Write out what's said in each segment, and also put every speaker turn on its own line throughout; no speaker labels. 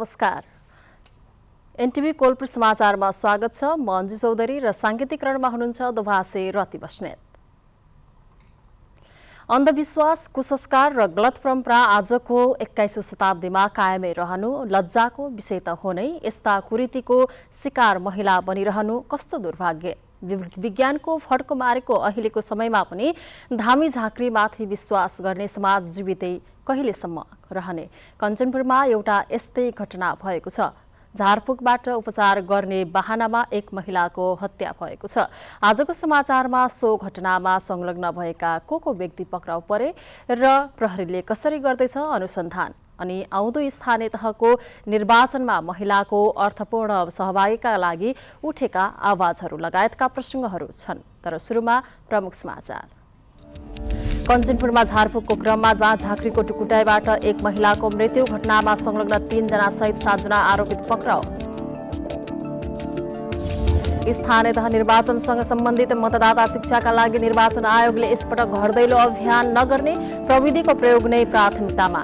नमस्कार। एनटिभी कोलपुर समाचारमा स्वागत छ। म अन्जु चौधरी र सांकेतिकरणमा हुनुहुन्छ दोभासे रति बस्नेत। अन्धविश्वास, कुसंस्कार र गलत परम्परा आजको 21औं शताब्दीमा कायमै रहनु लज्जाको विषय त हो नै, यस्ता कुरीतिको शिकार महिला बनिरहनु कस्तो दुर्भाग्य। विज्ञानको फड्को मारेको अहिलेको समयमा पनि धामी झाँक्रीमाथि विश्वास गर्ने समाज जीवितै कहिलेसम्म रहने। कञ्चनपुरमा एउटा यस्तै घटना भएको छ। झारफुकबाट उपचार गर्ने बहानामा एक महिलाको हत्या भएको छ। आजको समाचारमा सो घटनामा संलग्न भएका को व्यक्ति पक्राउ परे र प्रहरीले कसरी गर्दैछ अनुसन्धान, अनि आउँदो स्थानीय तहको निर्वाचनमा महिलाको अर्थपूर्ण सहभागिताका लागि उठेका आवाजहरू लगायतका प्रसङ्गहरू छन्। तर सुरुमा प्रमुख समाचार। कञ्चनपुरमा झारफुकको क्रममा झाँक्रीको टुकुटाईबाट एक महिलाको मृत्यु, घटनामा संलग्न 3 जना सहित 7 जना आरोपित पक्राउ। स्थानीय तह निर्वाचनसँग सम्बन्धित मतदाता शिक्षाका लागि निर्वाचन आयोगले यसपटक घर दैलो अभियान नगर्ने, प्रविधिको प्रयोग नै प्राथमिकतामा।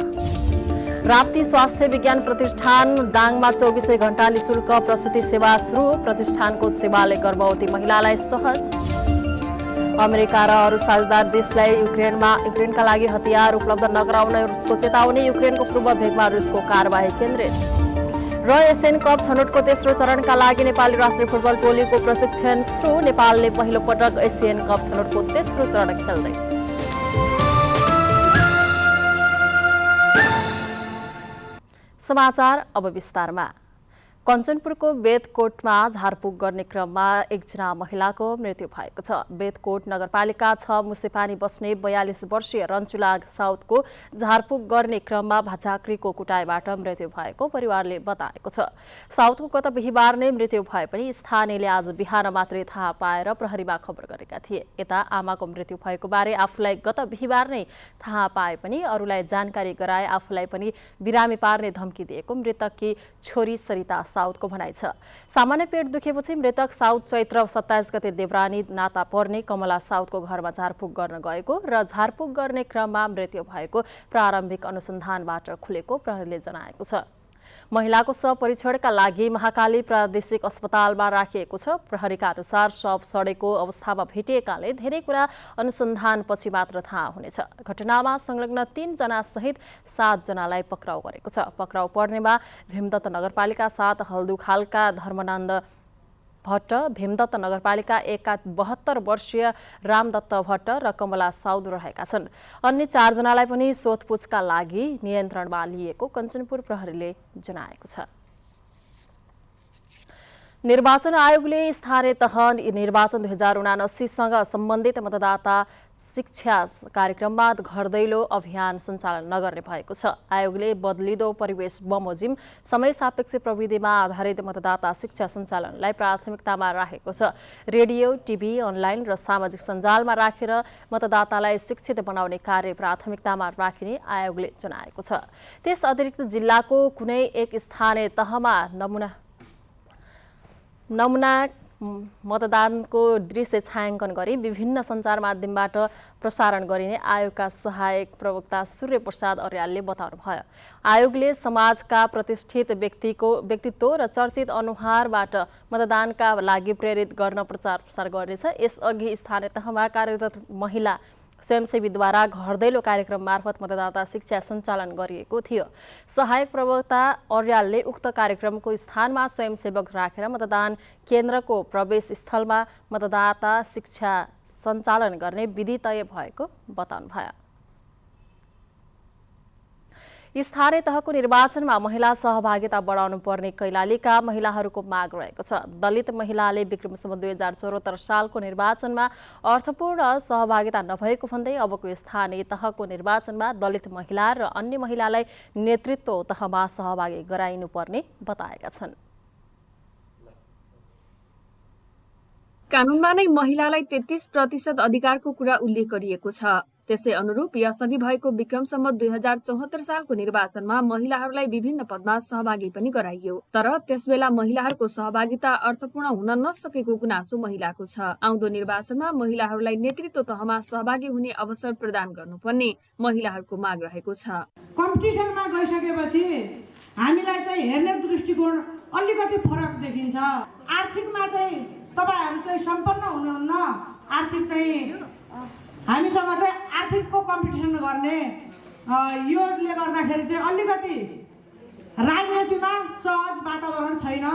राप्ती स्वास्थ्य विज्ञान प्रतिष्ठान दाङमा 24 घण्टा निशुल्क प्रसुति सेवा सुरु, प्रतिष्ठानको सेवाले गर्भवती महिलालाई सहज। अमेरिका र अरू साझेदार देशलाई युक्रेनका लागि हतियार उपलब्ध नगराउन रुसको चेतावनी, युक्रेनको पूर्व भेगमा रुसको कारबाही केन्द्रित। र एसियन कप छनौटको तेस्रो चरणका लागि नेपाली राष्ट्रिय फुटबल टोलीको प्रशिक्षण सुरु, नेपालले पहिलो पटक एसियन कप छनौटको तेस्रो चरण खेल्दै। समाचार अब विस्तारमा। कञ्चनपुरको बेदकोटमा झारफुक गर्ने क्रममा एकजना महिलाको मृत्यु भएको छ। बेदकोट नगरपालिका 6 मुसेपानी बस्ने 42 वर्षीय रन्चुलाग साउथको झारफुक गर्ने क्रममा झाँक्रीको कुटाईबाट मृत्यु भएको परिवारले बताएको छ। साउथको गत बिहिबार नै मृत्यु भए पनि स्थानीयले आज बिहान मात्रै थाहा पाएर प्रहरीमा खबर गरेका थिए। यता आमाको मृत्यु भएको बारे आफूलाई गत बिहिबार नै थाहा पाए पनि अरूलाई जानकारी गराए आफूलाई पनि बिरामी पार्ने धम्की दिएको मृतककी छोरी सरिता साउथको भनाइ छ। सामान्य पेट दुखेपछि मृतक साउथ चैत्र 27 गते देवरानी नाता पर्ने कमला साउथको घरमा झारफुक गर्न गएको र झारफुक गर्ने क्रममा मृत्यु भएको प्रारम्भिक अनुसन्धानबाट खुलेको प्रहरीले जनाएको छ। महिलाको शव परीक्षणका लागि महाकाली प्रादेशिक अस्पतालमा राखिएको छ। प्रहरीका अनुसार शव सडेको अवस्थामा भेटिएकाले धेरै कुरा अनुसन्धानपछि मात्र थाहा हुनेछ। घटनामा संलग्न 3 जना सहित 7 जनालाई पक्राउ गरेको छ। पक्राउ पर्नेमा भीमदत्त नगरपालिका 7 हल्दुखालका धर्मनन्द भट्ट, भीमदत्त नगरपालिका 1 का 72 वर्षीय रामदत्त भट्ट र कमला साउद रहेका छन्। अन्य 4 जनालाई पनि सोधपुछका लागि नियन्त्रणमा लिएको कञ्चनपुर प्रहरीले जनाएको छ। निर्वाचन आयोगले स्थानीय तह निर्वाचन 2079 सँग सम्बन्धित मतदाता शिक्षा कार्यक्रममा घर दैलो अभियान सञ्चालन नगर्ने भएको छ। आयोगले बदलिदो परिवेश बमोजिम समय सापेक्ष प्रविधिमा आधारित मतदाता शिक्षा सञ्चालनलाई प्राथमिकतामा राखेको छ। रेडियो, टिभी, अनलाइन र सामाजिक सञ्जालमा राखेर मतदातालाई शिक्षित बनाउने कार्य प्राथमिकतामा राखिने आयोगले जनाएको छ। त्यस अतिरिक्त जिल्लाको कुनै एक स्थानीय तहमा नमुना मतदानको दृश्य छायाङ्कन गरी विभिन्न सञ्चार माध्यमबाट प्रसारण गरिने आयोगका सहायक प्रवक्ता सूर्य प्रसाद अर्यालले बताउनुभयो। आयोगले समाजका प्रतिष्ठित व्यक्तित्व र चर्चित अनुहारबाट मतदानका लागि प्रेरित गर्न प्रचार प्रसार गर्नेछ। यसअघि स्थानीय तहमा कार्यरत महिला स्वयंसेवीद्वारा घर दैलो कार्यक्रम मार्फत मतदाता शिक्षा सञ्चालन गरिएको थियो। सहायक प्रवक्ता अर्यालले उक्त कार्यक्रमको स्थानमा स्वयंसेवक राखेर मतदान केन्द्रको प्रवेश स्थलमा मतदाता शिक्षा सञ्चालन गर्ने विधि तय भएको बताउनुभयो। स्थानीय तहको निर्वाचनमा महिला सहभागिता बढाउनु पर्ने कैलालीका महिलाहरूको माग रहेको छ। दलित महिलाले विक्रमसम्म 2074 सालको निर्वाचनमा अर्थपूर्ण सहभागिता नभएको भन्दै अबको स्थानीय तहको निर्वाचनमा दलित महिला र अन्य महिलालाई नेतृत्व तहमा सहभागी गराइनुपर्ने बताएका छन्।
कानूनमा नै महिलालाई 33% अधिकारको कुरा उल्लेख गरिएको छ। त्यसै अनुरूप यसअघि भएको विक्रमसम्म 2074 सालको निर्वाचनमा महिलाहरूलाई विभिन्न पदमा सहभागी पनि गराइयो। तर त्यसबेला महिलाहरूको सहभागिता अर्थपूर्ण हुन नसकेको गुनासो महिलाको छ। आउँदो निर्वाचनमा महिलाहरूलाई नेतृत्व तहमा सहभागी हुने अवसर प्रदान गर्नुपर्ने महिलाहरूको माग रहेको छ।
कम्पिटिसनमा गइसकेपछि हामीलाई चाहिँ हेर्ने दृष्टिकोण अलिकति फरक देखिन्छ। आर्थिकमा चाहिँ तपाईहरु चाहिँ सम्पन्न हुनुहुन्न, आर्थिक चाहिँ हामीसँग चाहिँ आर्थिकको कम्पिटिसन गर्ने योले गर्दाखेरि चाहिँ अलिकति राजनीतिमा सहज वातावरण छैन।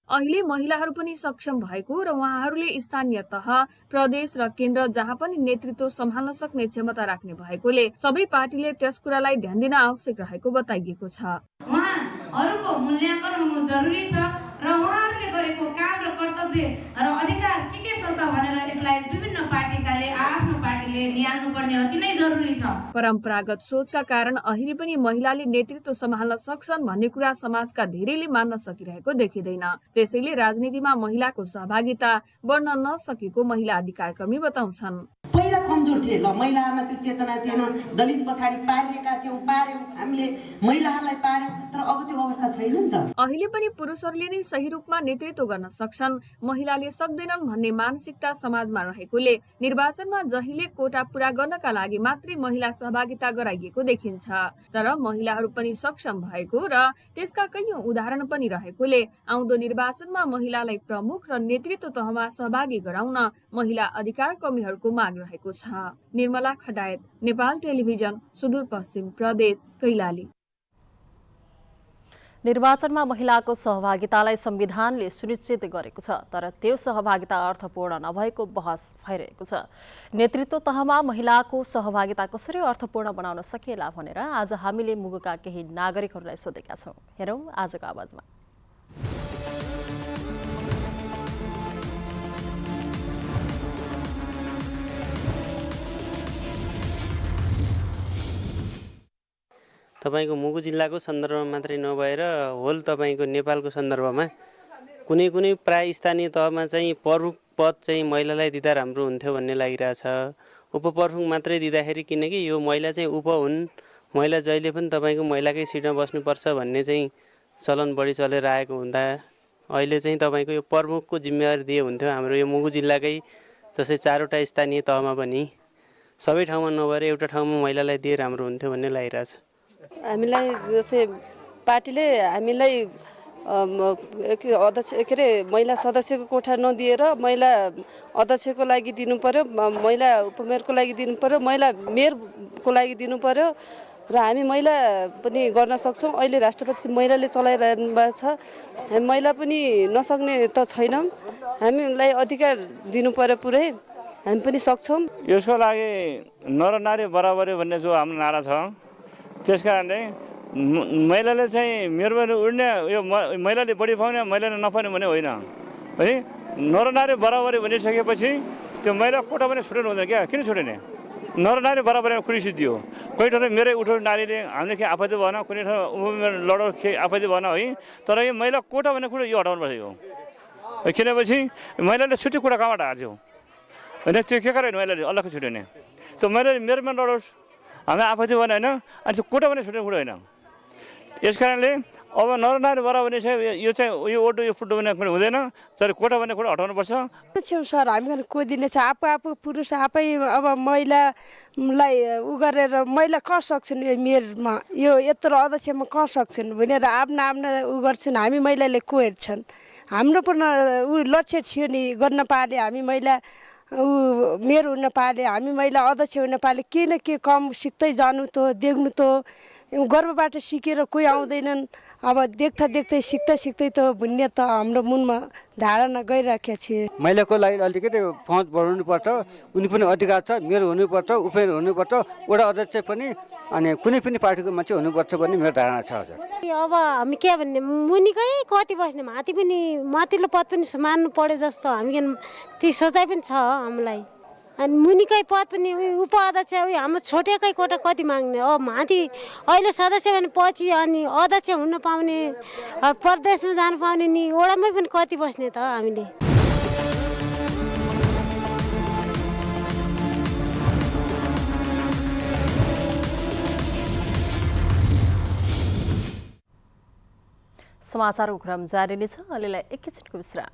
अहिले महिलाहरू पनि सक्षम भएको र उहाँहरूले स्थानीय तह, प्रदेश र केन्द्र जहाँ पनि नेतृत्व सम्हाल्न सक्ने क्षमता राख्ने भएकोले सबै पार्टीले त्यस कुरालाई ध्यान दिन आवश्यक रहेको बताइएको छ।
उहाँहरूको मूल्याङ्कन हुनु जरुरी छ र उहाँहरूले गरेको काम र कर्तव्य र अधिकार के छ त भनेर यसलाई विभिन्न पार्टीकाले आफ्नो पार्टीले निहाल्नु पर्ने अति नै जरुरी छ।
परम्परागत सोचका कारण अहिले पनि महिलाले नेतृत्व सम्हाल्न सक्छन् भन्ने कुरा समाजका धेरैले मान्न सकिरहेको देखिँदैन। त्यसैले राजनीतिमा महिलाको सहभागिता बढ्न नसकेको महिला अधिकारकर्मी बताउँछन्।
पहिला कमजोर थिए, ल महिलाहरुमा त्यो चेतना थिएन, दलित पछाडि पारिएका थियौं, पार्यौं हामीले महिलाहरूलाई पार्यौं, तर अब त्यो अवस्था छैन नि त।
अहिले पनि पुरुषहरूले नै सही रूपमा नेतृत्व गर्न सक्छन्, महिलाले सक्दैनन् भन्ने मानसिकता समाजमा रहेकोले निर्वाचनमा जहिले कोटा पूरा गर्नका लागि मात्रै महिला सहभागिता गराइएको देखिन्छ। तर महिलाहरू पनि सक्षम भएको र त्यसका कैयौं उदाहरण पनि रहेकोले आउँदो निर्वाचनमा महिलालाई प्रमुख र नेतृत्व तहमा सहभागी गराउन महिला अधिकार कर्मीहरूको माग रहेको छ। निर्मला खडायत, नेपाल टेलिभिजन, सुदूरपश्चिम प्रदेश, कैलाली।
निर्वाचनमा महिलाको सहभागितालाई संविधानले सुनिश्चित गरेको छ, तर त्यो सहभागिता अर्थपूर्ण नभएको बहस भइरहेको छ। नेतृत्व तहमा महिलाको सहभागिता कसरी अर्थपूर्ण बनाउन सकिएला भनेर आज हामीले मुगुका केही नागरिकहरूलाई सोधेका छौं। हेरौं आजको आवाजमा।
तपाईको मुगु जिल्लाको सन्दर्भमा मात्रै नभएर होल तपाईको नेपालको सन्दर्भमा कुनै कुनै प्राय स्थानीय तहमा चाहिँ प्रमुख पद चाहिँ महिलालाई दिँदा राम्रो हुन्थ्यो भन्ने लागिरहेछ। उपप्रमुख मात्रै दिँदाखेरि किनकि यो महिला चाहिँ उप हुन्, महिला जहिले पनि तपाईको महिलाकै सिटमा बस्नुपर्छ भन्ने चाहिँ चलन बढी चलेर आएको हुँदा अहिले चाहिँ तपाईको यो प्रमुखको जिम्मेवारी दिए हुन्थ्यो। हाम्रो यो मुगु जिल्लाकै जस्तै 4वटा स्थानीय तहमा पनि सबै ठाउँमा नभएर एउटा ठाउँमा महिलालाई दिए राम्रो हुन्थ्यो भन्ने लागिरहेछ।
हामीलाई जस्तै पार्टीले हामीलाई अध्यक्ष के अरे महिला सदस्यको कोठा नदिएर महिला अध्यक्षको लागि दिनु पर्यो, महिला उपमेयरको लागि दिनु पर्यो, महिला मेयरको लागि दिनु पर्यो र हामी महिला पनि गर्न सक्छौँ। अहिले राष्ट्रपति महिलाले चलाइरहनु भएको छ, हामी महिला पनि नसक्ने त छैनौँ, हामीलाई अधिकार दिनु पर्यो पुरै, हामी पनि सक्छौँ।
यसको लागि नर नारी बराबरी भन्ने जो हाम्रो नारा छ, त्यस कारणले महिलाले चाहिँ मेयरमा उड्ने यो महिलाले बढी पाउने महिलाले नपाउने भने होइन है। नर नारी बराबरी भनिसकेपछि त्यो महिला कोटा पनि छुट्याउनु हुँदैन क्या, किन छुट्याउने? नर नारी बराबरीमा कुनै सिद्धियो। कोही ठाउँ मेरै उठो नारीले हामीले के आपत्ति भएन, कुनै ठाउँ लडो के आपत्ति भएन है। तर यो महिला कोटा भन्ने कुरो यो हटाउनु पर्छ यो, किनपछि महिलाले छुट्टी कुरा कहाँबाट हाल्थ्यो होइन? त्यो के कारण महिलाले अलग्गै छुट्याउने? त्यो महिलाले मेरोमा लडोस्, हामी आपत्ति भएन होइन। अनि त्यो कोटा पनि छुट्याउने कुरो होइन। यस कारणले अब नर नारी बराबरी चाहिँ यो चाहिँ यो ओटो यो फुटो भन्ने कुरो हुँदैन, तर कोटा भन्ने कुरो हटाउनुपर्छ।
छेउ सर हामी कोदिने छ आफू पुरुष आफै अब महिलालाई उ गरेर महिला कहाँ सक्छन् यो मेयरमा यो यत्रो अध्यक्षमा कहाँ सक्छन् भनेर आफ्ना उ गर्छन्। हामी महिलाले को हेर्छन्? हाम्रो पनि उ लक्ष्य थियो नि, गर्न पाले हामी महिला ऊ मेयर हुन पाले, हामी महिला अध्यक्ष हुन पाले, के न के कम सिक्दै जानु त देख्नु त गर्वबाट सिकेर कोही आउँदैनन्। अब देख्दै सिक्दै त भन्ने त हाम्रो मनमा धारणा गइराखेको छ।
महिलाको लागि अलिकति पहुँच बढाउनुपर्छ, उनी पनि अधिकार छ, मेरो हुनुपर्छ, उपेर हुनुपर्छ, वडा अध्यक्ष पनि अनि कुनै पनि पार्टीको मान्छे हुनुपर्छ भन्ने मेरो धारणा छ। हजुर
अब हामी के भन्ने मुनिकै कति बस्ने माथिल्लो पद पनि मान्नु पर्यो जस्तो हामी ती सोचाइ पनि छ हामीलाई। अनि मुनिकै पद पनि उपाध्यक्ष हाम्रो छोटेकै कोटा कति माग्ने? अब माथि अहिले सदस्य भने पछि अनि अध्यक्ष हुन पाउने, प्रदेशमा जानु पाउने, नि वडामै पनि कति बस्ने त हामीले?
समाचारको क्रम जारी नै छ, अहिलेलाई एकैछिनको विश्राम।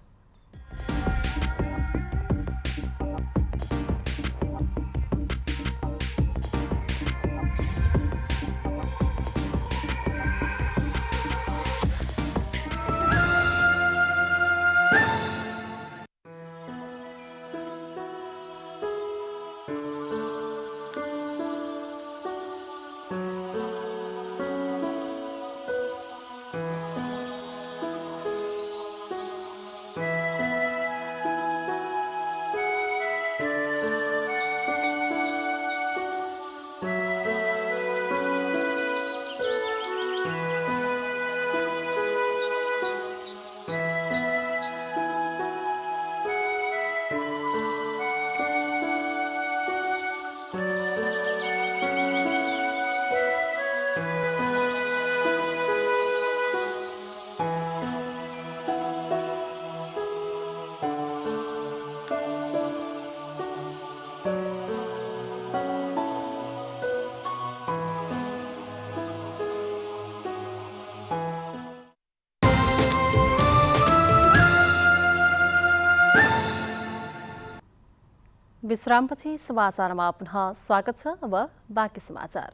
विश्रामपछि समाचारमा पुनः स्वागत छ। अब बाँकी समाचार।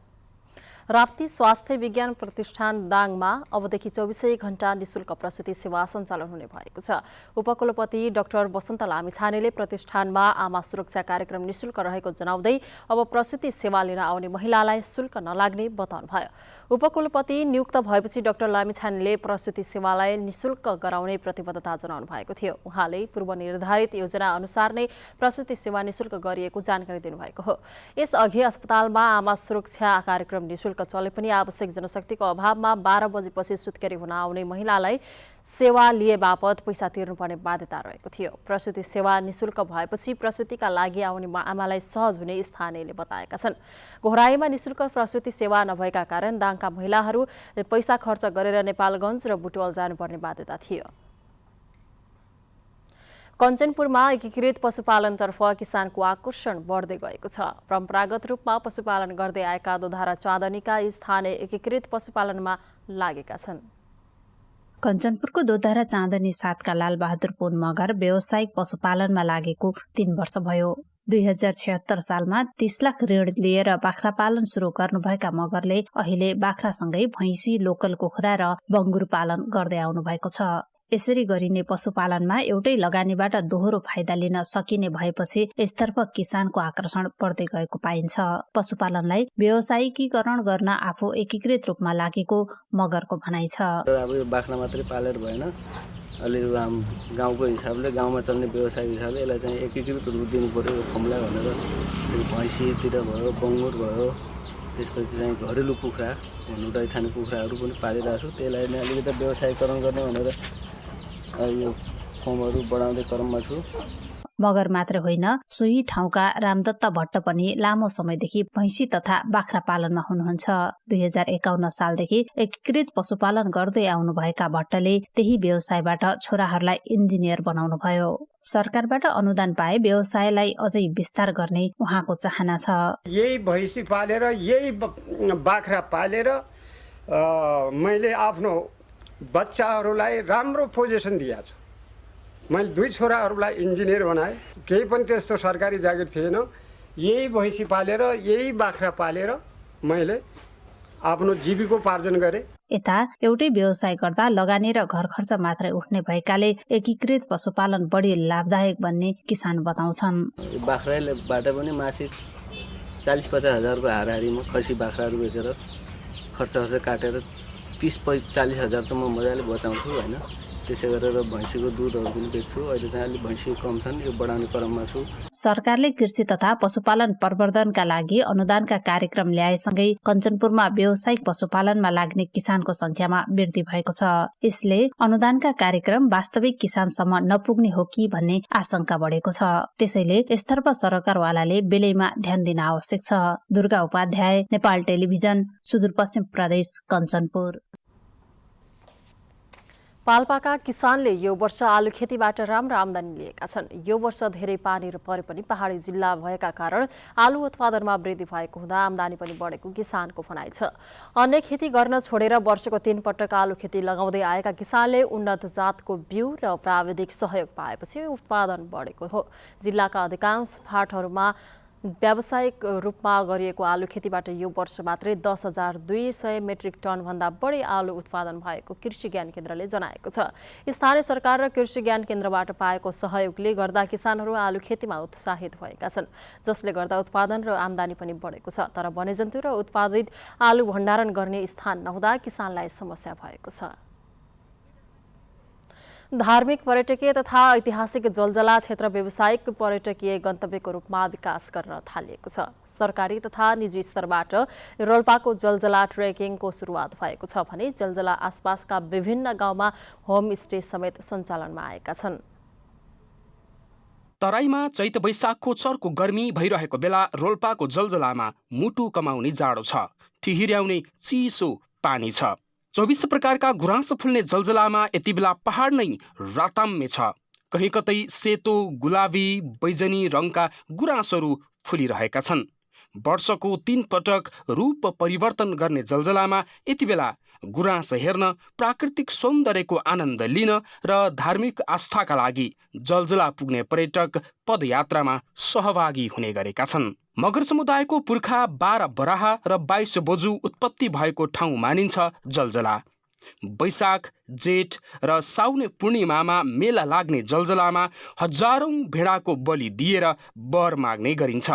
राप्ती स्वास्थ्य विज्ञान प्रतिष्ठान दाङमा अबदेखि 24 घण्टा निशुल्क प्रसुति सेवा सञ्चालन हुने भएको छ। उपकुलपति डाक्टर वसन्त लामिछानेले प्रतिष्ठानमा आमा सुरक्षा कार्यक्रम निशुल्क रहेको जनाउँदै अब प्रसुति सेवा लिन आउने महिलालाई शुल्क नलाग्ने बताउनुभयो। उपकुलपति नियुक्त भएपछि डाक्टर लामिछानेले प्रसुति सेवालाई निशुल्क गराउने प्रतिबद्धता जनाउनु भएको थियो। उहाँले पूर्व निर्धारित योजना अनुसार नै प्रसुति सेवा निशुल्क गरिएको जानकारी दिनुभएको हो। यसअघि अस्पतालमा आमा सुरक्षा कार्यक्रम निशुल्क चले पनि आवश्यक जनशक्तिको अभावमा 12 बजेपछि सुत्केरी हुन आउने महिलालाई सेवा लिए बापत पैसा तिर्नुपर्ने बाध्यता रहेको थियो। प्रसुति सेवा निशुल्क भएपछि प्रसुतिका लागि आउने आमालाई सहज हुने स्थानीयले बताएका छन्। घोराईमा निशुल्क प्रसुति सेवा नभएका कारण दाङका महिलाहरू पैसा खर्च गरेर नेपालगञ्ज र बुटवल जानुपर्ने बाध्यता थियो। कञ्चनपुरमा एकीकृत पशुपालनतर्फ किसानको आकर्षण बढ्दै गएको छ। परम्परागत रूपमा पशुपालन गर्दै आएका दोधारा चाँदनीका स्थानीय एकीकृत पशुपालनमा लागेका छन्।
कञ्चनपुरको दोधारा चाँदनी 7 का लालबहादुर पुन मगर व्यावसायिक पशुपालनमा लागेको 3 वर्ष भयो। 2076 सालमा 30 लाख ऋण लिएर बाख्रा पालन सुरु गर्नुभएका मगरले अहिले बाख्रासँगै भैँसी, लोकल कुखुरा र बङ्गुर पालन गर्दै आउनु भएको छ। यसरी गरिने पशुपालनमा एउटै लगानीबाट दोहोरो फाइदा लिन सकिने भएपछि यसतर्फ किसानको आकर्षण बढ्दै गएको पाइन्छ। पशुपालनलाई व्यावसायिकीकरण गर्न आफू एकीकृत रूपमा लागेको मगरको भनाइ छ।
अब यो बाख्रा मात्रै पालेर भएन, अलि गाउँको हिसाबले गाउँमा चल्ने व्यवसायको हिसाबले यसलाई चाहिँ एकीकृत रूप दिनु पर्यो। यो फर्मलाई भनेर भैँसीतिर भयो, बङ्गुर भयो, त्यसपछि चाहिँ घरेलु कुखुरा नुडाइथाने कुखुराहरू पनि पालिरहेको छु। त्यसलाई नै अलिकति व्यवसायीकरण गर्ने भनेर यो फर्महरू बढाउँदै क्रममा छु।
मगर मात्र होइन, सोही ठाउँका रामदत्त भट्ट पनि लामो समयदेखि भैँसी तथा बाख्रा पालनमा हुनुहुन्छ। 2051 सालदेखि एकीकृत पशुपालन गर्दै आउनुभएका भट्टले त्यही व्यवसायबाट छोराहरूलाई इन्जिनियर बनाउनु भयो। सरकारबाट अनुदान पाए व्यवसायलाई अझै विस्तार गर्ने उहाँको चाहना छ।
यही भैँसी पालेर, यही बाख्रा पालेर मैले आफ्नो बच्चाहरूलाई राम्रो पोजिसन दिएको छु। मैले 2 छोराहरूलाई इन्जिनियर बनाएँ। केही पनि त्यस्तो सरकारी जागिर थिएन। यही भैँसी पालेर, यही बाख्रा पालेर मैले आफ्नो जीविकोपार्जन गरेँ।
यता एउटै व्यवसाय गर्दा लगानी र घर खर्च मात्रै उठ्ने भएकाले एकीकृत पशुपालन बढी लाभदायक बन्ने किसान बताउँछन्।
बाख्राबाट पनि मासिक 40-50 हजारको हाराहारीमा खसी बाख्राहरू बेचेर खर्च काटेर 30-40 हजार त म मजाले बचाउँछु होइन। त्यसै गरेर भैँसीको दुधहरू पनि बेच्छु। अहिले चाहिँ अलिक भैँसी कम छन्, यो बढाउने क्रममा छु।
सरकारले कृषि तथा पशुपालन प्रवर्धनका लागि अनुदानका कार्यक्रम ल्याएसँगै कञ्चनपुरमा व्यावसायिक पशुपालनमा लाग्ने किसानको संख्यामा वृद्धि भएको छ। यसले अनुदानका कार्यक्रम वास्तविक किसानसम्म नपुग्ने हो कि भन्ने आशंका बढेको छ। त्यसैले यसतर्फ सरकारवालाले बेलैमा ध्यान दिन आवश्यक छ। दुर्गा उपाध्याय, नेपाल टेलिभिजन, सुदूरपश्चिम प्रदेश, कञ्चनपुर।
पाल्पाका किसानले यो वर्ष आलु खेतीबाट राम्रो आमदानी लिएका छन्। यो वर्ष धेरै पानी परे पनि पहाडी जिल्ला भएका कारण आलु उत्पादनमा वृद्धि भएको हुँदा आमदानी पनि बढेको किसानको भनाइ छ। अन्य खेती गर्न छोडेर वर्षको 3 पटक आलु खेती लगाउँदै आएका किसानले उन्नत जातको बिउ र प्राविधिक सहयोग पाएपछि उत्पादन बढेको हो। जिल्लाका अधिकांश फाँटहरूमा व्यावसायिक रूपमा गरिएको आलु खेतीबाट यो वर्ष मात्रै 10,200 मेट्रिक टन भन्दा बढी आलु उत्पादन भएको कृषि ज्ञान केन्द्रले जनाएको छ। स्थानीय सरकार र कृषि ज्ञान केन्द्रबाट पाएको सहयोगले गर्दा किसानहरू आलु खेतीमा उत्साहित भएका छन्, जसले गर्दा उत्पादन र आमदानी पनि बढेको छ। तर वन्यजन्तु र उत्पादित आलु भण्डारण गर्ने स्थान नहुँदा किसानलाई समस्या भएको छ। धार्मिक, पर्यटकीय तथा ऐतिहासिक जलजला क्षेत्र व्यावसायिक पर्यटकीय गन्तव्यको रूपमा विकास गर्न थालिएको छ। सरकारी तथा निजी स्तरबाट रोल्पाको जलजला ट्रेकिङको सुरुवात भएको छ भने जलजला आसपासका विभिन्न गाउँमा होम स्टे समेत सञ्चालनमा आएका छन्।
तराईमा चैत वैशाखको चर्को गर्मी भइरहेको बेला रोल्पाको जलजलामा मुटु कमाउने जाडो छ, ठिहिर्याउने चिसो पानी छ। 24 प्रकारका गुराँस फुल्ने जलजलामा यति बेला पहाड नै राताम्य छ। कहीँ कतै सेतो, गुलाबी, बैजनी रङका गुराँसहरू फुलिरहेका छन्। वर्षको 3 पटक रूप परिवर्तन गर्ने जलजलामा यति बेला गुराँस हेर्न, प्राकृतिक सौन्दर्यको आनन्द लिन र धार्मिक आस्थाका लागि जलजला पुग्ने पर्यटक पदयात्रामा सहभागी हुने गरेका छन्। मगर समुदायको पुर्खा 12 बराह र 22 बोजू उत्पत्ति भएको ठाउँ मानिन्छ जलजला। वैशाख, जेठ र साउने पूर्णिमामा मेला लाग्ने जलजलामा हजारौं भेडाको बलि दिएर वर माग्ने गरिन्छ।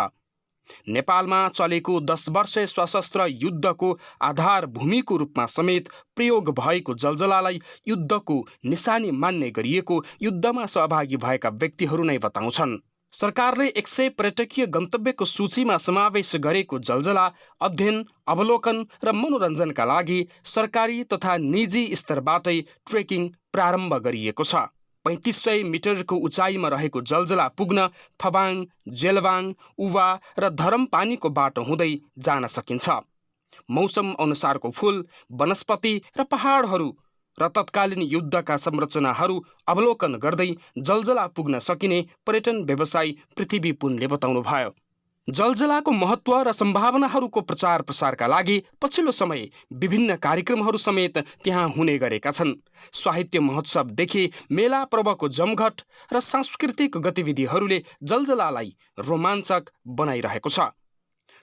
नेपालमा चलेको 10 वर्षे सशस्त्र युद्धको आधार भूमिको रूपमा समेत प्रयोग भएको जलजलालाई युद्धको निशानी मान्ने गरिएको युद्धमा सहभागी भएका व्यक्तिहरू नै बताउँछन्। सरकारले 100 पर्यटकीय गन्तव्यको सूचीमा समावेश गरेको जलजला अध्ययन, अवलोकन र मनोरञ्जनका लागि सरकारी तथा निजी स्तरबाटै ट्रेकिङ प्रारम्भ गरिएको छ। 3500 मिटरको उचाइमा रहेको जलजला पुग्न थबाङ, जेलवाङ, उवा र धरमपानीको बाटो हुँदै जान सकिन्छ। मौसम अनुसारको फूल, वनस्पति र पहाडहरू र तत्कालीन युद्धका संरचनाहरू अवलोकन गर्दै जलजला पुग्न सकिने पर्यटन व्यवसायी पृथ्वी पुनले बताउनुभयो। जलजलाको महत्व र सम्भावनाहरूको प्रचार प्रसारका लागि पछिल्लो समय विभिन्न कार्यक्रमहरू समेत त्यहाँ हुने गरेका छन्। साहित्य महोत्सवदेखि मेला पर्वको जमघट र सांस्कृतिक गतिविधिहरूले जलजलालाई रोमाञ्चक बनाइरहेको छ।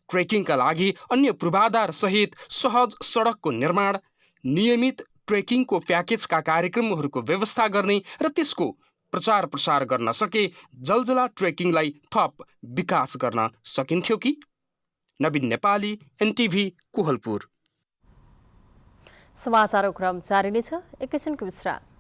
ट्रेकिङका लागि अन्य पूर्वाधार सहित सहज सडकको निर्माण, नियमित ट्रेकिङको प्याकेजका कार्यक्रमहरूको व्यवस्था गर्ने र त्यसको प्रचार प्रसार गर्न सके जलजला ट्रेकिङलाई थप विकास गर्न सकिन्थ्यो कि? नवीन नेपाली, एनटिभी, कोहलपुर।
समाचारको क्रम जारी नै छ, एकैछिनको विश्राम।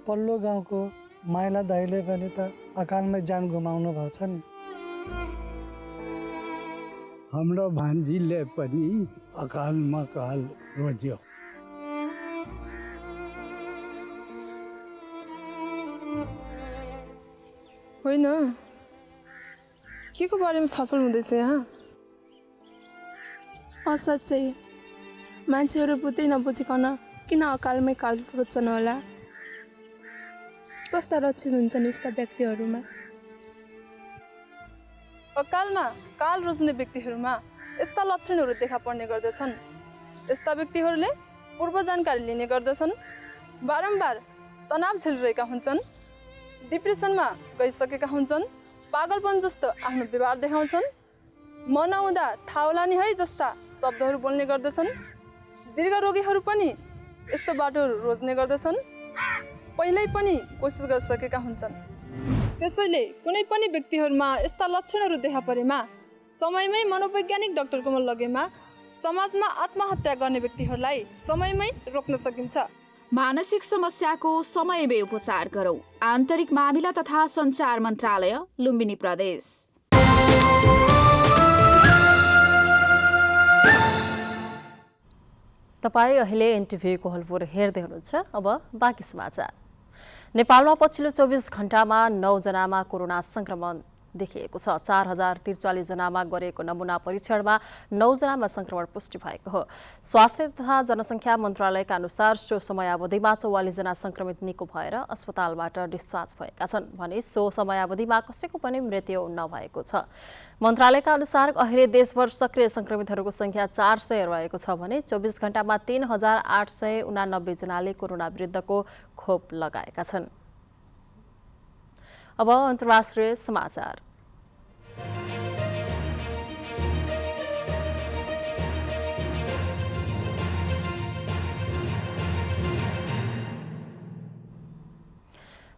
पल्लो गाउँको माइला दाइले पनि त अकालमै जान गुमाउनु भएको छ नि।
हाम्रो भान्जीले पनि अकालमा काल रोज्यो।
होइन, के को बारेमा छलफल हुँदैछ यहाँ?
साँच्चै मान्छेहरू बुझ्दै नबुझिकन किन अकालमै काल रोज्छन् होला? कस्ता लक्षण हुन्छन् यस्ता व्यक्तिहरूमा?
अकालमा काल रोज्ने व्यक्तिहरूमा यस्ता लक्षणहरू देखा पर्ने गर्दछन्। यस्ता व्यक्तिहरूले पूर्व जानकारी लिने गर्दछन्, बारम्बार तनाव झेलिरहेका हुन्छन्, डिप्रेसनमा गइसकेका हुन्छन्, पागलपन जस्तो आफ्नो व्यवहार देखाउँछन्, म नहुँदा थाउलानी है जस्ता शब्दहरू बोल्ने गर्दछन्। दीर्घ रोगीहरू पनि यस्तो बाटोहरू रोज्ने गर्दछन्, पहिल्यै पनि कोसिस गरिसकेका हुन्छन्। त्यसैले कुनै पनि व्यक्तिहरूमा यस्ता लक्षणहरू देखा परेमा समयमै मनोवैज्ञानिक डाक्टरकोमा लगेमा समाजमा आत्महत्या गर्ने व्यक्तिहरूलाई समयमै रोक्न सकिन्छ।
मानसिक समस्याको समयमै उपचार गरौँ। आन्तरिक मामिला तथा सञ्चार मन्त्रालय, लुम्बिनी प्रदेश।
तपाईँ अहिले एनटिभी कोहलपुर हेर्दै हुनुहुन्छ। अब बाँकी समाचार। नेपालमा पछिल्लो 24 घण्टामा 9 जनामा कोरोना संक्रमण देखिएको छ। 4043 जनामा गरिएको नमुना परीक्षणमा 9 जनामा संक्रमण पुष्टि भएको हो। स्वास्थ्य तथा जनसङ्ख्या मन्त्रालयका अनुसार सो समयावधिमा 44 जना संक्रमित निको भएर अस्पतालबाट डिस्चार्ज भएका छन् भने सो समयावधिमा कसैको पनि मृत्यु नभएको छ। मन्त्रालयका अनुसार अहिले देशभर सक्रिय संक्रमितहरूको संख्या 400 रहेको छ भने 24 घण्टामा 3889 जनाले कोरोना विरुद्धको खोप लगाएका छन्। अब अन्तर्राष्ट्रिय समाचार।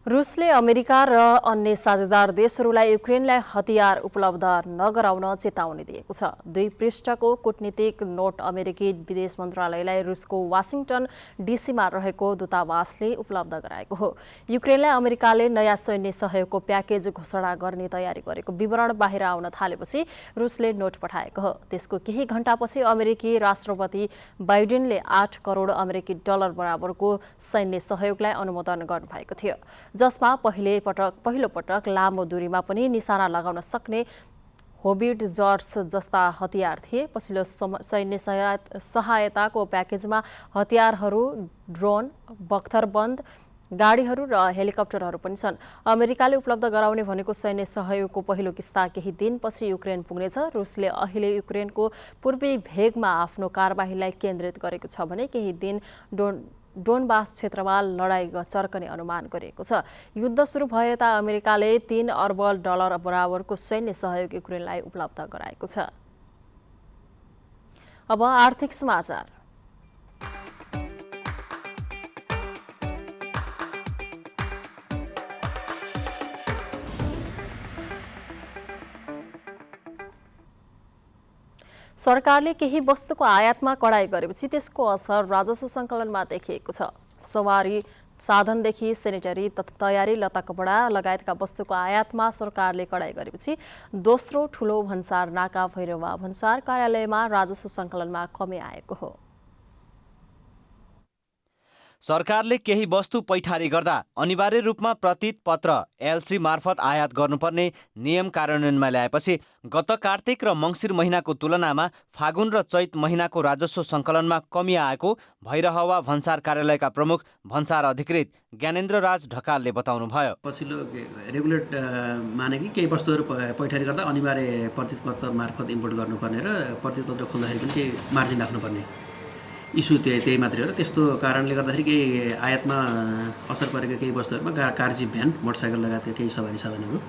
रुसले अमेरिका र अन्य साझेदार देशहरूलाई युक्रेनलाई हतियार उपलब्ध नगराउन चेतावनी दिएको छ। 2 पृष्ठको कूटनीतिक नोट अमेरिकी विदेश मन्त्रालयलाई रुसको वाशिंगटन डीसीमा रहेको दूतावासले उपलब्ध गराएको हो। युक्रेनलाई अमेरिकाले नयाँ सैन्य सहयोगको प्याकेज घोषणा गर्ने तयारी गरेको विवरण बाहिर आउन थालेपछि रुसले नोट पठाएको हो। त्यसको केही घण्टापछि अमेरिकी राष्ट्रपति बाइडेनले 8 करोड अमेरिकी डलर बराबरको सैन्य सहयोगलाई अनुमोदन गर्नुभएको थियो, जसमा पहिलो पटक लामो दूरीमा पनि निशाना लगाउन सक्ने होबिट जर्स जस्ता हतियार थिए। पछिल्लो सैन्य सहायताको प्याकेजमा हतियारहरू, ड्रोन, बख्तरबन्द गाडीहरू र हेलिकप्टरहरू पनि छन्। अमेरिकाले उपलब्ध गराउने भनेको सैन्य सहयोगको पहिलो किस्ता केही दिनपछि युक्रेन पुग्नेछ। रुसले अहिले युक्रेनको पूर्वी भेगमा आफ्नो कारबाहीलाई केन्द्रित गरेको छ भने केही दिन डोनबास क्षेत्रमा लडाई चर्कने अनुमान गरिएको छ। युद्ध सुरु भए यता अमेरिकाले 3 अर्ब डलर बराबरको सैन्य सहयोग युक्रेनलाई उपलब्ध गराएको छ। अब आर्थिक समाचार। सरकारले केही वस्तुको आयातमा कडाई गरेपछि त्यसको असर राजस्व सङ्कलनमा देखिएको छ। सवारी साधनदेखि सेनिटरी तयारी लत्ता कपडा लगायतका वस्तुको आयातमा सरकारले कडाई गरेपछि दोस्रो ठूलो भन्सार नाका भैरवा भन्सार कार्यालयमा राजस्व सङ्कलनमा कमी आएको हो।
सरकारले केही वस्तु पैठारी गर्दा अनिवार्य रूपमा प्रतीत पत्र एलसी मार्फत आयात गर्नुपर्ने नियम कार्यान्वयनमा ल्याएपछि गत कार्तिक र मङ्सिर महिनाको तुलनामा फागुन र चैत महिनाको राजस्व सङ्कलनमा कमी आएको भैरहवा भन्सार कार्यालयका प्रमुख भन्सार अधिकृत ज्ञानेन्द्र राज ढकालले बताउनुभयो।
पछिल्लो रेगुलेट माने कि केही वस्तुहरू पैठारी गर्दा अनिवार्य प्रतीत पत्र मार्फत इम्पोर्ट गर्नुपर्ने र प्रतीत पत्र खोल्दाखेरि पनि केही मार्जिन राख्नुपर्ने इस्यु त्यही मात्रै हो। र त्यस्तो कारणले गर्दाखेरि केही आयातमा असर परेको केही वस्तुहरूमा कारजिप भ्यान, मोटरसाइकल लगायतका केही सवारी साधनहरू,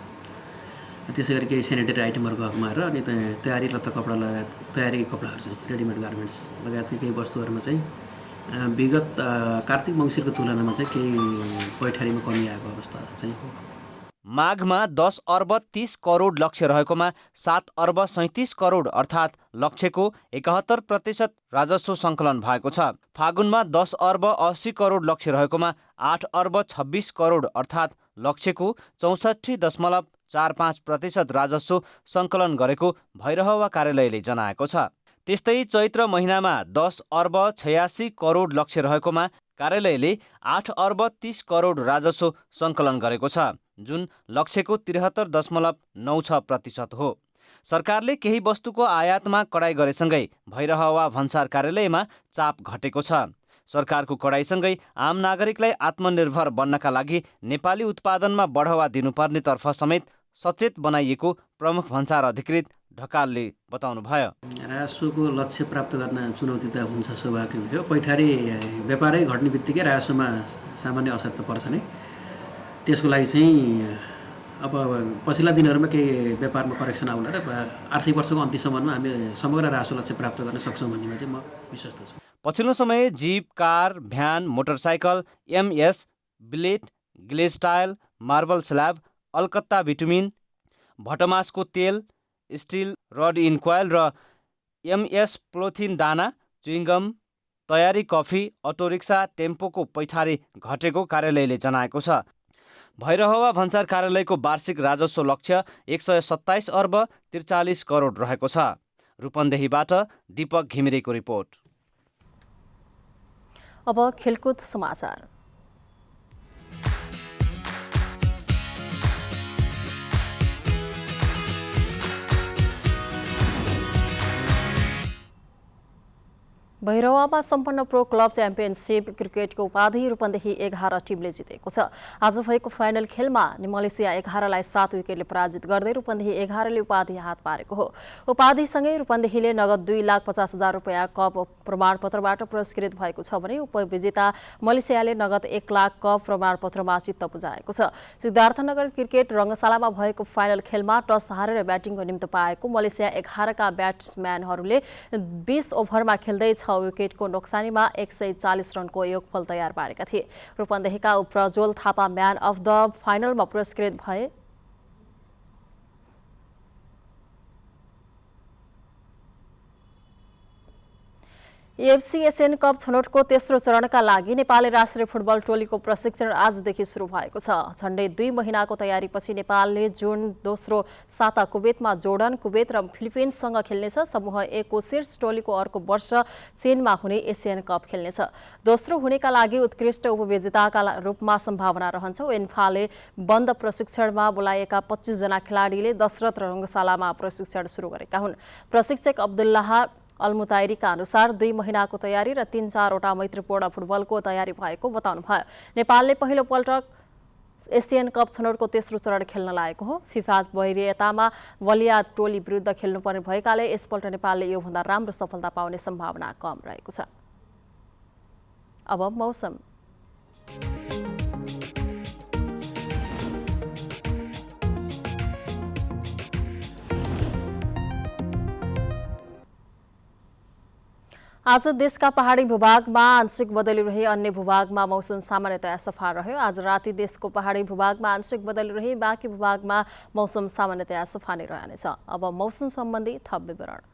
त्यसै गरी केही सेनिटरी आइटमहरूको हकमा र अनि तयारी लत्ता कपडा लगायत तयारी कपडाहरू चाहिँ रेडिमेड गार्मेन्ट्स लगायतका केही वस्तुहरूमा चाहिँ विगत कार्तिक मङ्सिरको तुलनामा चाहिँ केही पैठारीमा कमी आएको अवस्था चाहिँ हो।
माघमा 10 अर्ब 30 करोड लक्ष्य रहेकोमा 7 अर्ब 37 करोड अर्थात् लक्ष्यको 71% राजस्व सङ्कलन भएको छ। फागुनमा 10 अर्ब 80 करोड लक्ष्य रहेकोमा 8 अर्ब 26 करोड अर्थात् लक्ष्यको 64.45% राजस्व सङ्कलन गरेको भैरहवा कार्यालयले जनाएको छ। त्यस्तै चैत्र महिनामा 10 अर्ब 86 करोड लक्ष्य रहेकोमा कार्यालयले 8 अर्ब 30 करोड राजस्व सङ्कलन गरेको छ, जुन लक्ष्यको 73.96% हो। सरकारले केही वस्तुको आयातमा कडाई गरेसँगै भैरहवा भन्सार कार्यालयमा चाप घटेको छ। सरकारको कडाईसँगै आम नागरिकलाई आत्मनिर्भर बन्नका लागि नेपाली उत्पादनमा बढावा दिनुपर्नेतर्फ समेत सचेत बनाइएको प्रमुख भन्सार अधिकृत ढकालले बताउनुभयो।
राजस्वको लक्ष्य प्राप्त गर्न चुनौती त हुन्छ, स्वाभाविक हो। पैठारी व्यापारै घट्ने बित्तिकै राजस्वमा सामान्य असर त पर्छ नै। त्यसको लागि चाहिँ अब पछिल्ला दिनहरूमा केही व्यापारमा करेक्सन आउला र आर्थिक वर्षको अन्त्यसम्ममा हामी समग्र राजस्व लक्ष्य प्राप्त गर्न सक्छौँ भन्नेमा चाहिँ म विश्वस्त छु।
पछिल्लो समय jeep, car, van, motorcycle, MS, blade, glaze tile, marble slab, अलकत्ता बिटुमिन, भटमासको तेल, स्टिल रड इन कोइल र एमएस पोलिथिन दाना, च्युइङगम, तयारी कफी, अटोरिक्सा, टेम्पोको पैठारी घटेको कार्यालयले जनाएको छ। भैरहवा भन्सार कार्यालयको वार्षिक राजस्व लक्ष्य 127 अर्ब 43 करोड रहेको छ। रूपन्देहीबाट दीपक घिमिरेको रिपोर्ट।
अब खेलकुद समाचार। भैरवामा सम्पन्न प्रो क्लब च्याम्पियनसिप क्रिकेटको उपाधि रूपन्देही 11 टिमले जितेको छ। आज भएको फाइनल खेलमा मलेसिया 11लाई 7 विकेटले पराजित गर्दै रूपन्देही 11ले उपाधि हात पारेको हो। उपाधिसँगै रूपन्देहीले नगद 2,50,000 रुपियाँ कप प्रमाणपत्रबाट पुरस्कृत भएको छ भने उपविजेता मलेसियाले नगद 1 लाख कप प्रमाणपत्रमा चित्त बुझाएको छ। सिद्धार्थनगर क्रिकेट रङ्गशालामा भएको फाइनल खेलमा टस हारेर ब्याटिङको निम्ति पाएको मलेसिया 11का ब्याट्सम्यानहरूले 20 ओभरमा खेल्दै 6 6 विकेटको नोक्सानीमा 140 रनको योगफल तयार पारेका थिए। रूपन्देहीका Prajwal Thapa man of the फाइनलमा पुरस्कृत भए। एएफसी एशियन कप छनौटको तेस्रो चरणका लागि नेपाली राष्ट्रिय फुटबल टोलीको प्रशिक्षण आजदेखि सुरु भएको छ। झण्डै 2 महिनाको तयारीपछि नेपालले जुन दोस्रो साता कुवेतमा जोर्डन, कुवेत र फिलिपिन्ससँग खेल्नेछ। समूह ए को शीर्ष टोलीको अर्को वर्ष चीनमा हुने एशियन कप खेल्नेछ। दोस्रो हुनेका लागि उत्कृष्ट उपविजेताका रूपमा सम्भावना रहन्छ। उइन्फाले बन्द प्रशिक्षणमा बोलाएका 25 जना खेलाडीले दशरथ रङ्गशालामा प्रशिक्षण सुरु गरेका हुन्। प्रशिक्षक अब्दुल्लाह अलमुताइरीका अनुसार 2 महिनाको तयारी र 3-4 मैत्रीपूर्ण फुटबलको तयारी भएको बताउनुभयो। नेपालले पहिलो पल्ट एशियन कप छनौटको तेस्रो चरण खेल्न लागेको हो। फिफा वरियतामा बलिया टोली विरुद्ध खेल्नुपर्ने भएकाले यसपल्ट नेपालले योभन्दा राम्रो सफलता पाउने सम्भावना कम रहेको छ। अब मौसम। आज देशका पहाडी भूभागमा आंशिक बदली रहे, अन्य भूभागमा मौसम सामान्यतया सफा रह्यो। आज राति देशको पहाडी भूभागमा आंशिक बदली रहे, बाँकी भूभागमा मौसम सामान्यतया सफा नै रहनेछ। अब मौसम सम्बन्धी थप विवरण।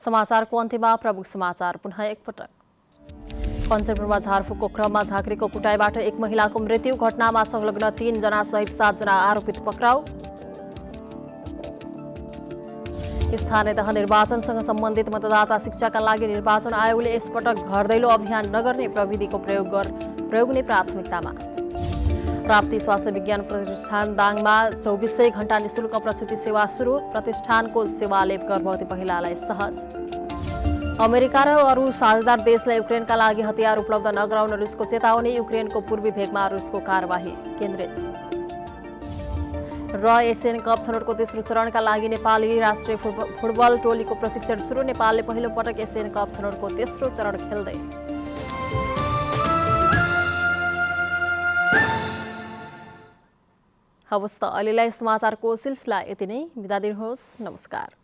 समाचारको अन्त्यमा प्रमुख समाचार पुनः एकपटक। कञ्चनपुरमा झारफुकको क्रममा झाँक्रीको कुटाइबाट एक महिलाको मृत्यु, घटनामा संलग्न 3 जना सहित 7 जना आरोपित पक्राउ। स्थानीय तह निर्वाचनसँग सम्बन्धित मतदाता शिक्षाका लागि निर्वाचन आयोगले यसपटक घर दैलो अभियान नगर्ने प्रविधिको प्रयोग नै प्राथमिकतामा। राप्ती स्वास्थ्य विज्ञान प्रतिष्ठान दाङमा 24 घण्टा निशुल्क प्रसुति सेवा सुरु, प्रतिष्ठानको सेवाले गर्भवती महिलालाई सहज। अमेरिका र अरू साझेदार देशलाई युक्रेनका लागि हतियार उपलब्ध नगराउन रुसको चेतावनी, युक्रेनको पूर्वी भेगमा रुसको कार्यवाही केन्द्रित। र एशियन कप छनौटको तेस्रो चरणका लागि नेपाली राष्ट्रिय फुटबल टोलीको प्रशिक्षण सुरु, नेपालले पहिलो पटक एशियन कप छनौटको तेस्रो चरण खेल्दै। हवस् त अहिलेलाई समाचारको सिलसिला यति नै। बिदा दिनुहोस्। नमस्कार।